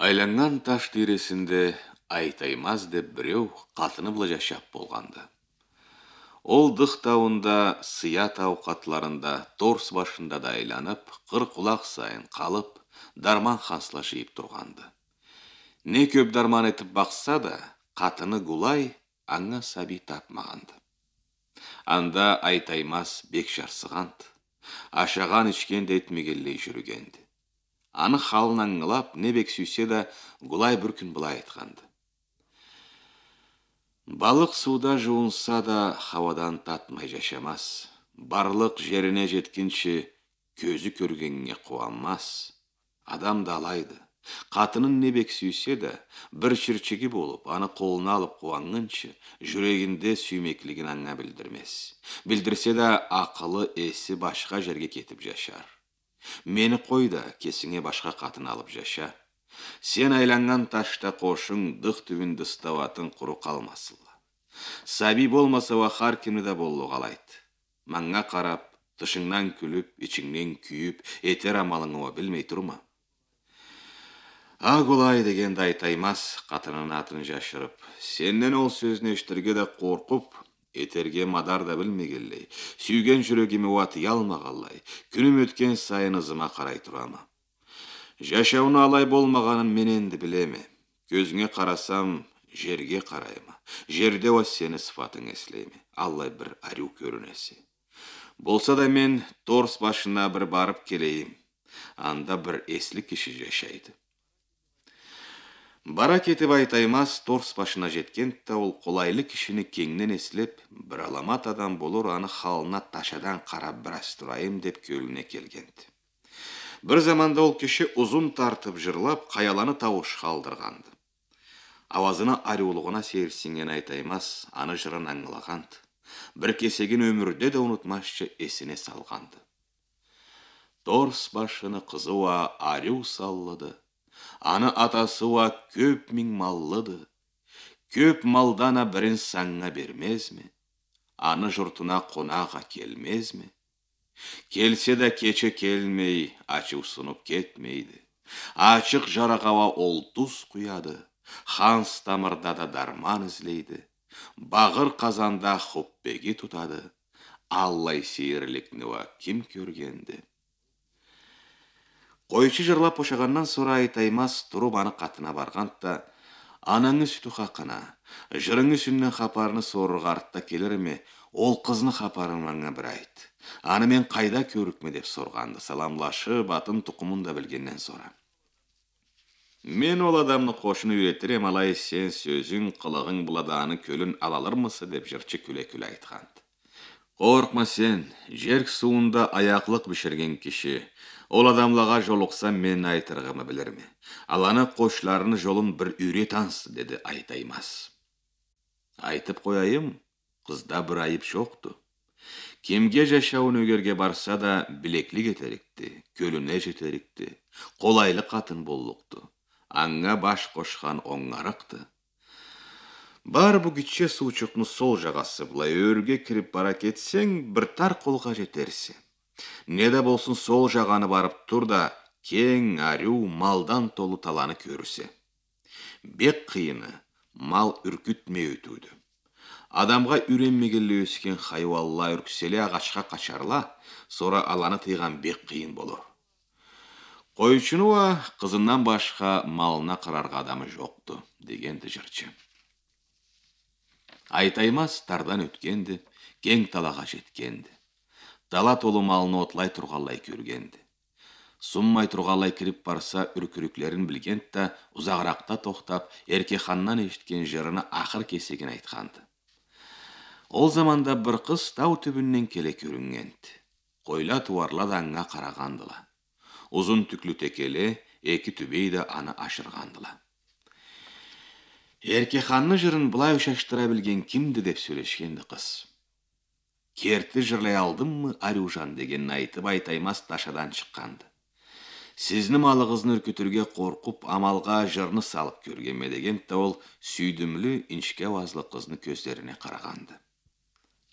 Айланған таш тиресінде Айтаймаз деп біреу қатыны бұла жашап болғанды. Ол дық тауында, сыя тау қатларында, торс башында да айланып, қыр құлақ сайын қалып, дарман хансыла жиып тұрғанды. Не көп дарман етіп бақса да, қатыны Гулай аңа саби тапмағанды. Анда Айтаймаз бек жарсығанды, ашаған ішкен де етмегеллей жүргенді. Аны халын аңылап, не бек сүйсе де, Гулай бір күн былай айтқанды. Балық суда жуынса да, хавадан татмай жашамас. Барлық жеріне жеткенше, көзі көргенге қуанмас. Адам да алайды. Қатынын не бек сүйсе де, бір шірчеге болып, аны қолына алып қуанғыншы, жүрегінде сүймеклігін аңа білдірмес. Білдірсе де, ақылы есі башқа жерге кетіп жашар. Мені қойда, кесіңе башқа қатын алып жаша. Сен айланған ташта қошың дық түбінді ставатын құру қалмасыла. Саби болмаса вахар кемі да болу қалайды. Маңға қарап, тышыңнан күліп, ичіңнен күйіп, етер амалыңыва білмей тұрма. Гулай дегенді Айтаймаз, қатынын атын жашырып, сеннен ол сөзін ештірге де қорқып, етерге мадар да білмегелей, сүйген жүрегіме уаты ялмағалай, күнім өткен сайын ызыма қарай тұрама. Жашауны алай болмағанын мен енді білеме. Көзіңе қарасам, жерге қарайма. Жерде о сені сыфатың еслейме. Аллай бір арю көрінесі. Болса да мен торс башына бір барып келейім. Анда бір еслі кіші жашайды. Бара кетіп Айтаймаз торс башына жеткенді, ол қолайлы кішіні кеңнен еслеп, бір аламат адам болыр, аны халына ташадан қарап біраз тұрайым деп көліне келгенді. Бір заманда ол кіші ұзын тартып жырлап, қаяланы тауыш қалдырғанды. Авазына арюлығына серсінген Айтаймаз аны жырын аңылағанды. Бір кесеген өмірде де ұнытмашчы есіне салғанды. Торс башыны қызыва арю саллыды. Аны атасыва көп мing маллыды. Көп малдана бірін саңға бермез ме? Аны жұртына қонаға келмез ме? Келсе де кече келмей, ачы ұсынып кетмейді. Ачық жарағава ол тұз құяды. Ханс тамырда да дарман ізлейді. Бағыр қазанда хоппеге тұтады. Аллай сейірлікніва кім көргенді? Қойчы жырлап ошағаннан сора Айтаймаз тұрып аны қатына барғанда, анаңы сүті қақына, жырыңы сүннен қапарыны сорыға артта келер ме, ол қызны қапарын маңа бір айт. Аны мен қайда көрікме деп сорғанды, саламлашы батын тұқымын да білгеннен сора. Мен ол адамны қошыны үйретірем, алай сен сөзің, қылығың бұладаны көлін алалырмысы деп жырчы күле-күле айтқанды. Қорқма сен, жерк суында аяқлық бішірген кіші, ол адамлаға жолықса мен айтырғымы білірме. Аланы қошларыны жолын бір үйре тансы, деді Айтаймаз. Айтып қойайым, қызда бір айып жоқты. Кемге жашауын өгерге барса да білеклі кетерікті, көліне жетерікті, қолайлы қатын болуқты, аңға баш қошқан оңғарықты. Бар бұ күтше суычықны сол жағасы бұлай өрге кіріп бара кетсең, бір тар қолға жетерсе. Неде болсын сол жағаны барып тұр да, кең, арю, малдан толы таланы көрісе. Бек қиыны, мал үркітме өтуді. Адамға үйренмегелі өскен хайуалла үркселе ағашқа қачарла, сора аланы тыйған бек қиын болыр. Қойшынуа қызынан башқа малына қырарға адамы жоқты, дегенді жырчы. Айтаймаз тардан өткенді, кең талаға жеткенді. Дала толы малыны отлай тұрғалай көргенді. Суммай тұрғалай кіріп барса үркіріклерін білгенді, ұзағырақта тоқтап, еркеханнан ешткен жырыны ақыр кесеген айтқанды. Ол заманда бір қыз тау түбінен келе көрінгенді. Қойла туарлады аңға қарағандыла. Ұзын түклі текеле, екі түбейді аны ашырғандыла. Еркеханны жырын бұлай үшаштыра білген кімді деп сөйлешкенді қыз. Керті жырлай алдым мы, Арюжан деген айтып Айтаймаз ташадан шыққанды. Сізні малығызын үркітірге қорқып, амалға жырны салып көргенме дегенді ол сүйдімлі, иншке вазлы қызны көздеріне қарағанды.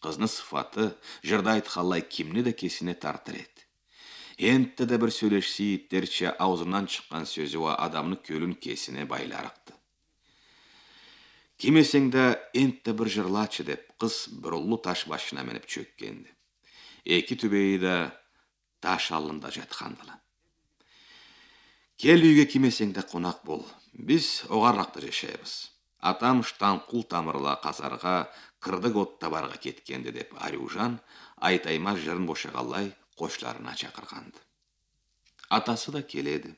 Қызны сыфаты, жырда айтқалай кімні де кесіне тартыр еді. Ентті де бір сөйлешсі иттерче аузынан шыққан сөзі ва адамны көлін кесіне байларықты. Кемесеңді ентті бір жырлачы деп, қыз бір ұлы таш башына меніп чөккенді. Эки түбейі де таш алында жатқандылы. Кел үйге кемесеңді қонақ бол, біз оғаррақты жешайбыз. Атам штанқұл тамырла қазарға, кырдык оттабарға кеткенді деп Аружан айтаймас жырын бошағалай қошларына чақырғанды. Атасы да келеді.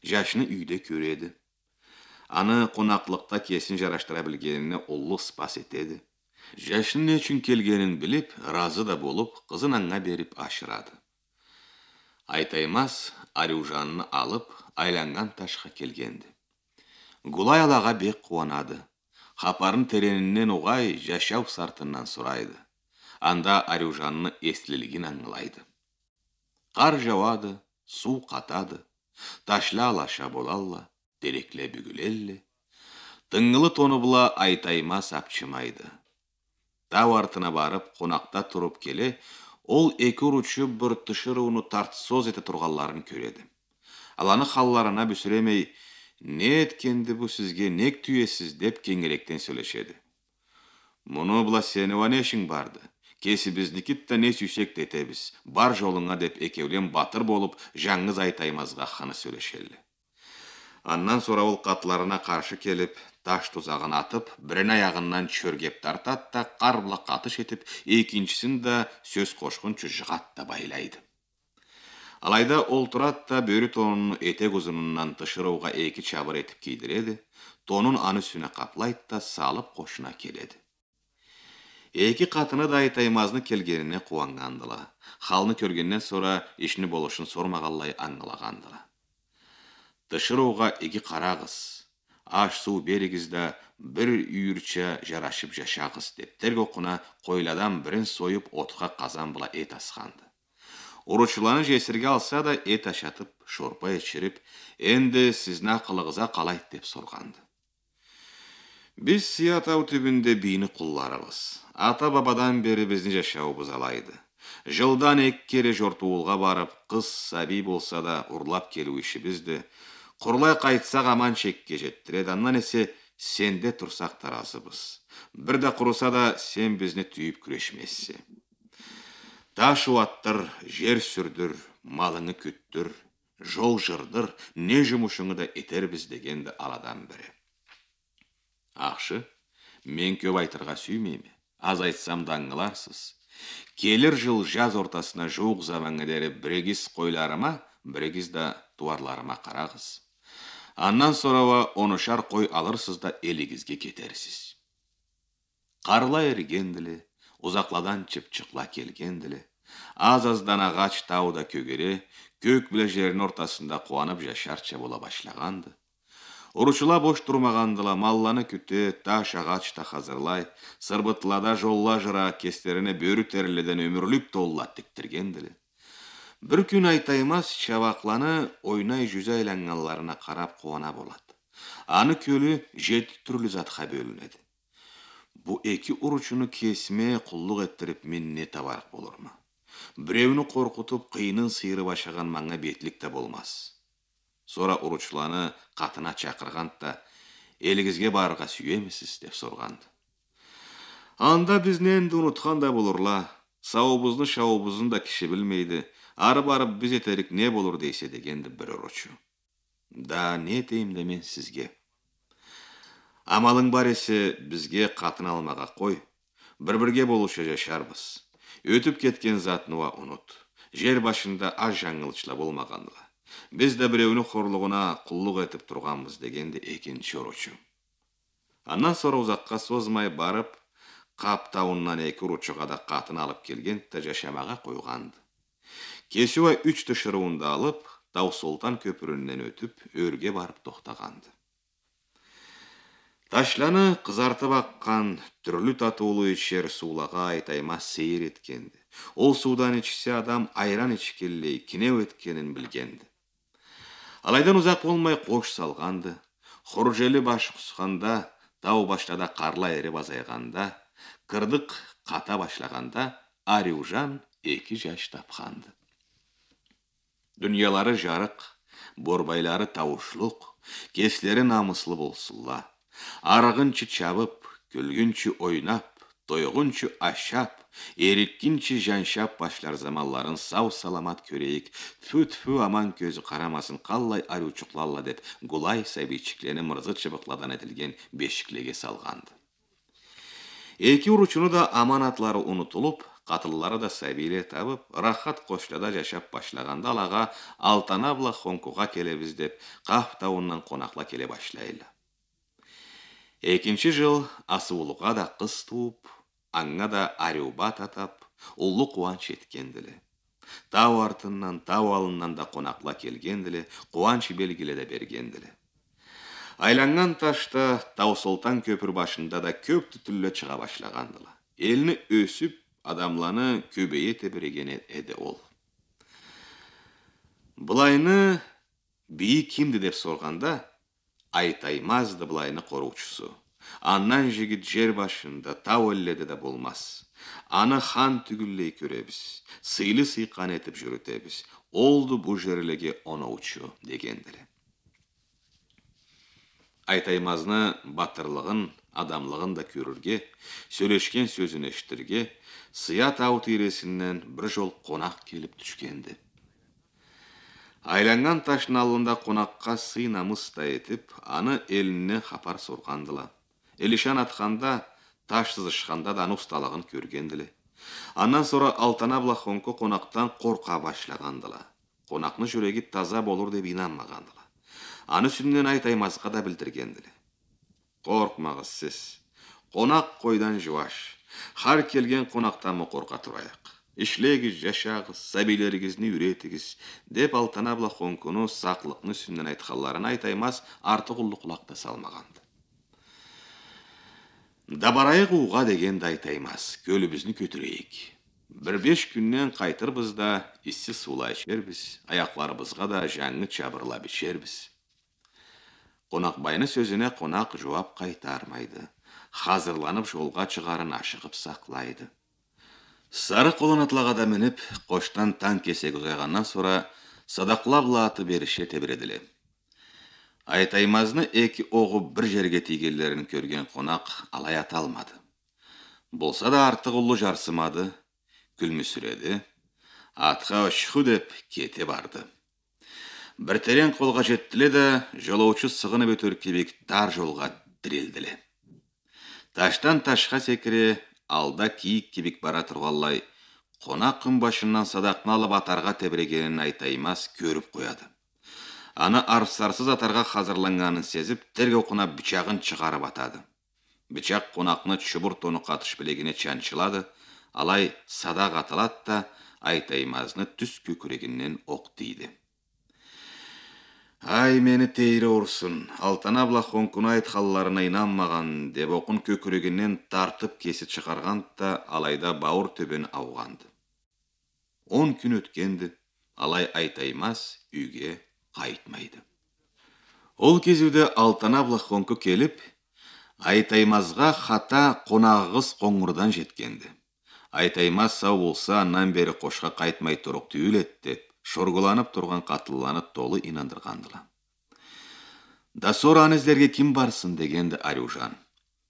Жашыны үйде көреді. Аны қонақлықта кесін жараштыра білгеніне ұлы спас етеді. Жашыны не үшін келгенін біліп, разы да болып, қызын аңға беріп ашырады. Айтаймас Аружанны алып, айланған ташқа келгенді. Гулай алаға бек қуанады. Хапарын теренінен оғай жашау сартынан сұрайды. Анда Аружанны естілілген аңылайды. Қар жауады, су қатады. Ташла алаша болалла, дерекле бүгілелі. Тыңғылы тоны бұла Айтаймас апчымайды. Тау артына барып, қонақта тұрып келе, ол екі ұручы бір тұшыруыны тартсоз еті тұрғаларын көреді. Аланы қалларына бүсіремей, не еткенді бұл сізге нек түйесіз деп кеңіректен сөйлешеді. Мұны бұла сені ванешің барды. Кесі біздікітті не сүйсек детебіз. Бар жолыңа деп екеулен батыр болып, жаңыз Айтаймазға қаны сөйлешелі. Аннан сора ол қатларына қаршы келіп, таш тұзағын атып, бірін аяғынан чөргеп тартат та қарбыла қатыш етіп, екіншісін да сөз қошқын жығатта байлайды. Алайда ол тұрат та бөрі тонын етек ұзынынан тышырауға екі чабыр етіп кейдіреді, тонын аны сүне қаплайды та салып қошына келеді. Екі қатыны да Айтаймазны келгеніне қуанғандыла. Халны көргеннен сора ішіні болышын сормағалай аңғылағандыла. Тышырауға екі қарағыз, аш су берегізді бір үйірче жарашып жашағыз деп тергі оқына қойладан бірін сойып отқа қазан бұла ет асқанды. Ұручыланы жесірге алса да ет ашатып, шорпа етшіріп, енді сізна қылығыза қалайды деп сорғанды. Біз Сиятау түбінде бейіні құлларыбыз. Ата-бабадан бері біздің жашауыбыз алайды. Жылдан еккері жортуылға барып, қыз сәби болса да ұрлап келу іші бізді. Құрлай қайтсақ аман шекке жеттіреді, аннан есе сенде тұрсақ таразыбыз. Бірді құрыса да сен бізіне түйіп күрешмесі. Таш уаттыр, жер сүрдір, малыңы күттір, жол жырдыр, не жұмышыңы да етер біз дегенді аладан бірі. Ақшы, мен көп айтырға сүймейме, аз айтсам даңғыларсыз. Келір жыл жаз ортасына жуық замаңыдері бірегіз қойларыма, бірегіз да туарларыма қарағыз. Аннан сорава онышар қой алырсыз да елігізге кетерсіз. Қарла ергенділі, ұзақладан чып-чықла келгенділі, аз-аздан ағач тауда көгере, көк біле жерін ортасында қуанып жашарча бола башлағанды. Ұрышыла бош тұрмағандыла, малланы күте, таш ағачта қазырлай, сырбытлада жолла жыра кестеріне бөрі тәріледен өмірліп толла тіктіргенділі. Бір күн Айтаймас шабақланы ойнай жүзі айланғанларына қарап қуана болады. Аны көлі 7 түрлі затқа бөлінеді. Бұ екі ұручыны кесме құллық еттіріп мен не табарық болыр ма? Біреуіні қорқытып қиынын сиыры башаған маңа бетлік те болмас. Сора ұручыланы қатына чақырғанда, елігізге барға сүйемісіз деп сорғанды. Анда бізнен де ұнытқанда болырла, сауыбызны шауыбызын да кіші білмейді, ары барып біз етерік не болыр дейсе дегенді бір ұручы. Да не деймді мен сізге? Амалың бар есе бізге қатын алмаға қой, бір-бірге болушы жашарбыз. Өтіп кеткен затынуа ұныт. Жер башында аз жаңылышла болмағандыла. Біз де біреуіні қорлығына құллық етіп тұрғанбыз дегенде екінші ұручы. Аннан сора ұзаққа созмай барып, қап тауыннан екі ұручыға да қатын алып келген та жашамаға қойғанды. Кесуа 3 түшіруынды алып, Тау Солтан көпірінен өтіп, өрге барып тоқтағанды. Ташланы қызартып аққан түрлі татулы ішер сулаға Айтаймас сейір еткенді. Ол судан ішсе адам айран ішкеллей кенеу еткенін білгенді. Алайдан ұзақ болмай қош салғанды. Құржелі башы құсқанда, тау башлада қарла әрі базайғанда, кырдық қата башлағанда, Аружан 2 жаш тапқанды. Дүниялары жарық, борбайлары тауышлық, кеслері намыслы болсылла. Арығынчы чабып, күлгінші ойнап, тойғынчы ашап, ереккінші жаншап башлар замалларын сау-саламат көрейік, тфу-тфу аман көзі қарамасын қаллай арючықлалла деп гулай сәбейчіклені мұрзыт шыбықладан етілген бешіклеге салғанды. Эки уручуну да аманатлары унутулуп, қатыллары да сәбейле табып, рахат қошлада жашап башлаганда алаға Алтанабла Хонкуға келебіз деп, Қаф тауынан қонақла келе башлайлы. Экинчи жыл асуылыға да қыз туып, аңға да арюбат атап, ұлы қуанч еткенділі. Тау артынан, тау алынан да қонақла келгенділі, қуанч белгілі де бергенділі. Айланған ташта Тау Солтан көпір башында да көп түтілі чыға башлағандылы. Еліні өсіп, адамланы көбейе тебіреген еді ол. Бұлайны бейі кімді деп сорғанда, Айтаймазды бұлайны қоручысы. Аннан жегіт жер башында тау әлледі де болмас. Аны хан түгіллей көребіз, сыйлы сыйқан етіп жүрітебіз. Олды бұ жерлеге оны ұчу дегенділі. Айтаймазны батырлығын, адамлығын да көрірге, сөйлешкен сөзін ештірге, сыя тау тиресінен бір жол қонақ келіп түшкенді. Айланған ташын алында қонаққа сый намыста етіп, аны еліне хапар сорғандыла. Елішан атқанда, таш сызышқанда да аны ұсталығын көргенділі. Аннан сора Алтанабла Хонко қонақтан қорқа башлағандыла. Қонақны жүрегі таза болыр деп инанмағандыла. Аны сүннен Айтаймазға да білдіргенділі. Қорқмағыз сіз, қонақ қойдан жуаш, қар келген қонақтамы қорқа тұрайық. Ішлегіз, жашағыз, сәбейлерігізні үйретігіз, деп Алтанабла Хонконы сақлықны сүннен айтқаларын Айтаймаз артық ұлы құлақта салмағанды. Дабарайық уға дегенді Айтаймаз, көлібізні көтірейік. 1-5 күннен қайтырбыз да, ісі сулай ішербіз, аяқларыбызға да жаңы чабырла бішербіз. Қонақбайны сөзіне қонақ жауап қайтармайды. Қазырланып жолға шығарын ашығып сақлайды. Сары қолын атлағада мініп, қоштан таң кесек ұзайғаннан сора Садақлабла аты беріше тебіреділі. Айтаймазны екі оғы бір жерге тигелерін көрген қонақ алай ата алмады. Болса да артық ұлы жарсымады, күлмүсіреді, атқа ұшқы деп кете барды. Бір терен қолға жеттілі де, жолаучы сығыны бөтір кебек дар жолға дірелділі. Таштан ташқа секіре, алда киік кебек бара тұрғалай, қонақ күн башынан садақны алып атарға тебірегенін Айтаймаз көріп қояды. Аны арсарсыз атарға қазырланғанын сезіп, терге оқына бичағын шығарып атады. Бичақ қонақны чүбір тоны қатыш білегіне чанчылады, алай садақ атылады да Айтаймазны түс көкірегінен оқ дейді. Ай, мені тейрі ұрсын, Алтанабла Хонкуны айтқаларына инанмаған деп оқын көкірегінен тартып кесет шығарған да алайда бауыр төбен ауғанды. 10 күн өткенді, алай Айтаймаз үйге қайтмайды. Ол кезуде Алтанабла Хонку келіп, Айтаймазға хата қонағыз қоңырдан жеткенді. Айтаймаз сау болса, аннан бері қошқа қайтмай тұрық түйілет деп, шорғыланып тұрған қатылланы толы инандырғандыла. Да соран іздерге кім барсын дегенді Арюжан.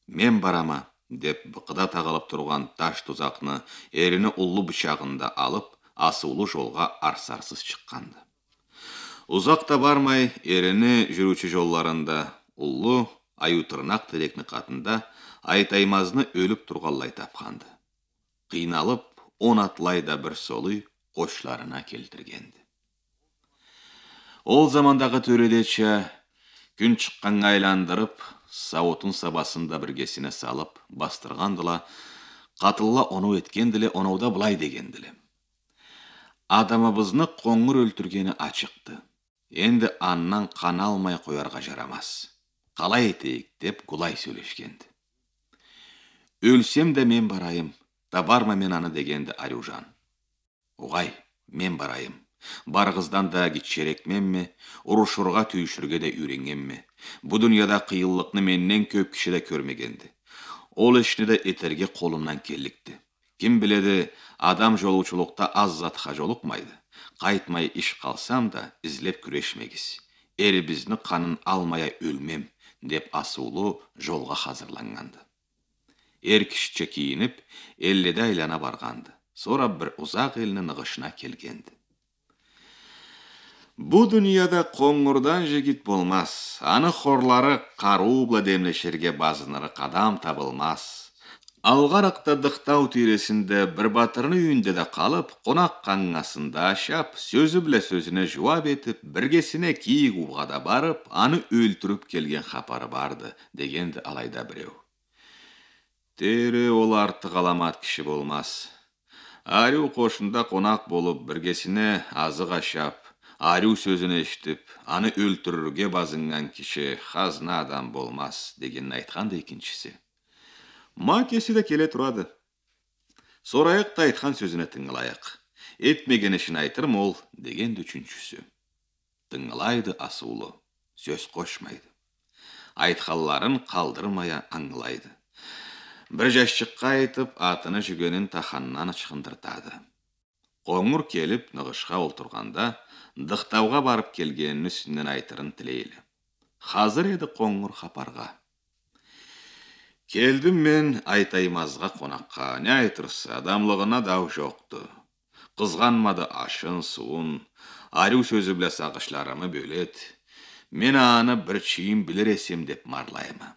Мен барама, деп бұқыда тағалып тұрған таш тұзақны еріні ұлы бычағында алып, асулы жолға арсарсыз шыққанды. Ұзақта бармай, еріні жүруші жолларында ұлы аютырнақ терекні қатында Айтаймазны өліп тұрғалай тапқанды. Қиналып, 10 атлайда бір солы қошларына келтіргенді. Ол замандағы төредетші күн шыққанға айландырып, сауытын сабасында біргесіне салып, бастырғандыла, қатылла оны өткенділі, онауда бұлай дегенділі. Адамыбызны қоңыр өлтіргені ачықты. Енді аннан қан алмай қоярға жарамас. Қалай етейік деп гулай сөйлешкенді. Өлсем де мен барайым, да барма мен аны дегенді Арюжан. Оғай, мен барайым. Барғыздан да кетшерек менме, ұрышырға түйшірге де үйренген Бұ дүнияда қиыллықны меннен көп кіші де көрмегенді. Ол ішіне де етерге қолымнан келікті. Кім біледі, адам жолушылықта аз затқа жолықмайды. Қайтмай іш қалсам да, ізлеп күрешмегіз. Әрі бізні қанын алмая өлмем, деп асулы жолға хазырланғанды. Кішіче киініп, әлледі айлана барғанды. Сора бір ұзақ елінің нығышына келгенді. Бұ дүнияда қоңырдан жегіт болмас, аны хорлары қарубла демлешерге базыныры қадам табылмас. Алғарақта дықтау түйресінде бір батырны үйінде де қалып, қонақ қаңғасында ашап, сөзі біле сөзіне жуап етіп, біргесіне киік уғада барып, аны өлтіріп келген хапары барды, дегенді алайда біреу. Тері ол артық аламат кіші болмас. Арю қошында қонақ болып, біргесіне азық ашап, арю сөзін ештіп, аны өлтірірге базынған кіші хазна адам болмас, дегенін айтқанды екіншісі. Ма кесі де келе тұрады. Сорайықта айтқан сөзіне тыңылайық. Етмеген ішін айтырым ол, дегенді үшіншісі. Тыңылайды асулы, сөз қошмайды. Айтқалларын қалдырмая аңылайды. Бір жашчыққа айтып, атыны жүгенін таханнан шықындыртады. Қоңыр келіп, нығышқа олтырғанда, дықтауға барып келгенін үстінен айтырын тілейлі. Қазір еді қоңыр хапарға. Келдім мен айтаймазға қонаққа, не айтырсы, адамлығына дау жоқты. Қызғанмады ашын, суын, арю сөзі біле сағышларымы бөлет. Мен аны бір чиім білер есем деп марлаймы.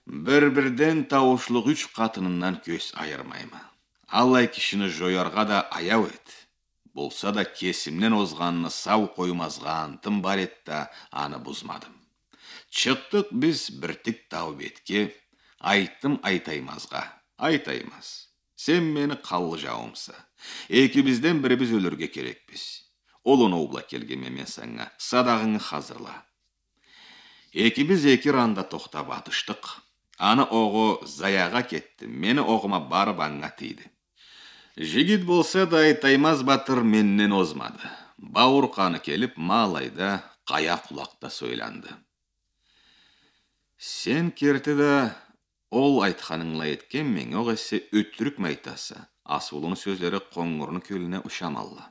Бір-бірден тауышлық үш қатынынан көз айырмаймы. Аллай кішіні жойарға да аяу ет. Болса да кесімнен озғанны сау қоймазға антым бар етті, аны бұзмадым. Чықтық біз біртік тау бетке, айттым айтаймазға, айтаймаз. Сен мені қаллы жауымса, екібізден бірі біз өлірге керекпіз. Олын оғла келгеме мен саңа, садағыңы хазырла. Екібіз екі ранда тоқтап атыштық. Аны оғы заяға кетті, мені оғыма барып аңға тейді. Жігіт болса да айтаймаз батыр меннен озмады. Бауыр қаны келіп, малайда, қая құлақта сөйланды. Сен керті да ол айтқаныңла еткен мен оғасы өттірік мәйтасы, асулың сөздері қоңырны көліне ұшамалла.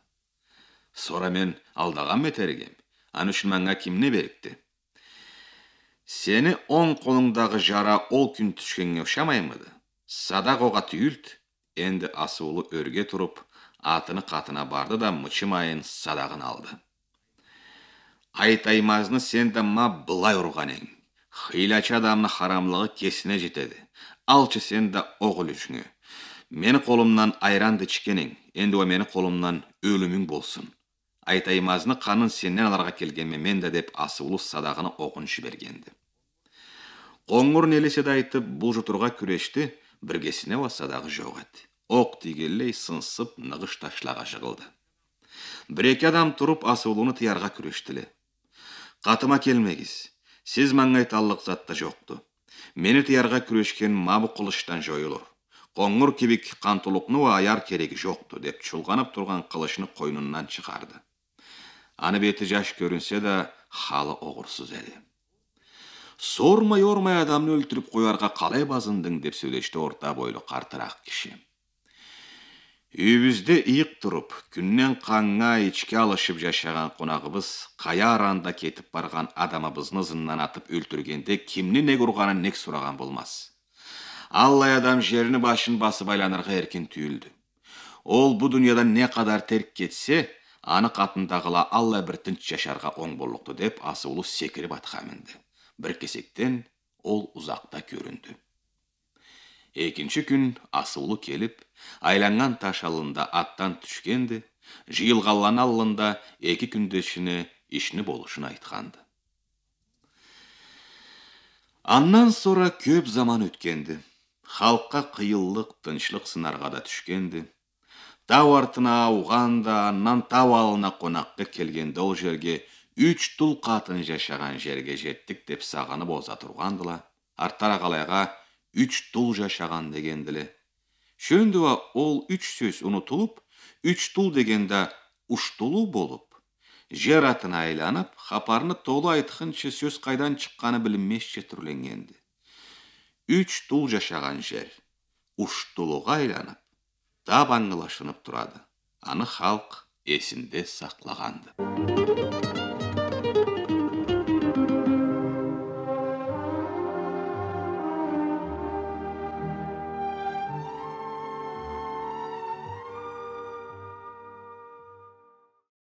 Сора мен алдаған метергем, аны үшін мәңға кімне берікті? Сені оң қолыңдағы жара ол күн түшкенге ұшамаймыды? Садақ оға түйілді, енді асулы өрге тұрып, атыны қатына барды да мұчымайын садағын алды. Айтаймазны сенді ма бұлай ұрған ең. Хилачы адамны харамлығы кесіне жетеді. Алчы сенді оғыл үшіңі. Мені қолымнан айранды чікенің, енді о мені қолымнан өлімің болсын. Айтаймазны қанын сеннен аларға келгенме мен де деп асулы садағыны оғын жібергенді. Қоңыр нелеседі айтып, бұл жұтырға күрешті, біргесіне садағы жоқ еді. Оқ тигелей сынсып, нығыш ташлаға жығылды. Бір-екі адам тұрып асулыны тиярға күрештілі. Қатыма келмегіз. Сіз маңайталық затта жоқты. Мені тиярға күрешкен мабы қылыштан жойылыр. Қоңыр кебек қантылықны аяр керегі жоқты, деп чулғанып тұрған қылышыны қойнынан шығарды. Аны беті жаш көрінсе де, халы оғырсыз әді. Сормай-ормай адамны өлтіріп қойарға қалай базындың, деп сөйлешті орта бойлы қартырақ кіші. Үйбізде иық тұрып, күннен қаңға ичке алышып жашаған қонағыбыз, қая аранда кетіп барған адамыбызны зыннан атып өлтіргенде кімні нег ұрғанын нег сұраған болмас. Аллай адам жеріні башын басы байланырға еркен түйілді. Ол бұ дүнияда не қадар терк кетсе, аны қатындағыла Аллай бір тінч жашарға оң болықты деп асулы секіріп атқа мінді. Бір кесектен ол ұзақта көрінді. Екінші күн асулы келіп, айланған таш алында аттан түшкенді, жиылғалан алында екі күндешіні ішіні болышын айтқанды. Аннан сора көп заман өткенді. Халыққа қиыллық, тыншылық сынарға да түшкенді. Тау артына ауғанда, аннан тау алына қонаққа келгенді ол жерге 3 тұл қатын жашаған жерге жеттік деп сағаны болса тұрғандыла. Арттара қалайға 3 тұл жашаған дегенділі. Шөндіва ол 3 сөз ұнытылып, 3 тұл дегенде ұштылу болып, жер атына айланып, хапарны толы айтқыншы сөз қайдан шыққаны білінмесше түрленгенді. 3 тұл жашаған жер, ұштылуға айланып, тап аңғылашынып тұрады. Аны халық есінде сақлағанды.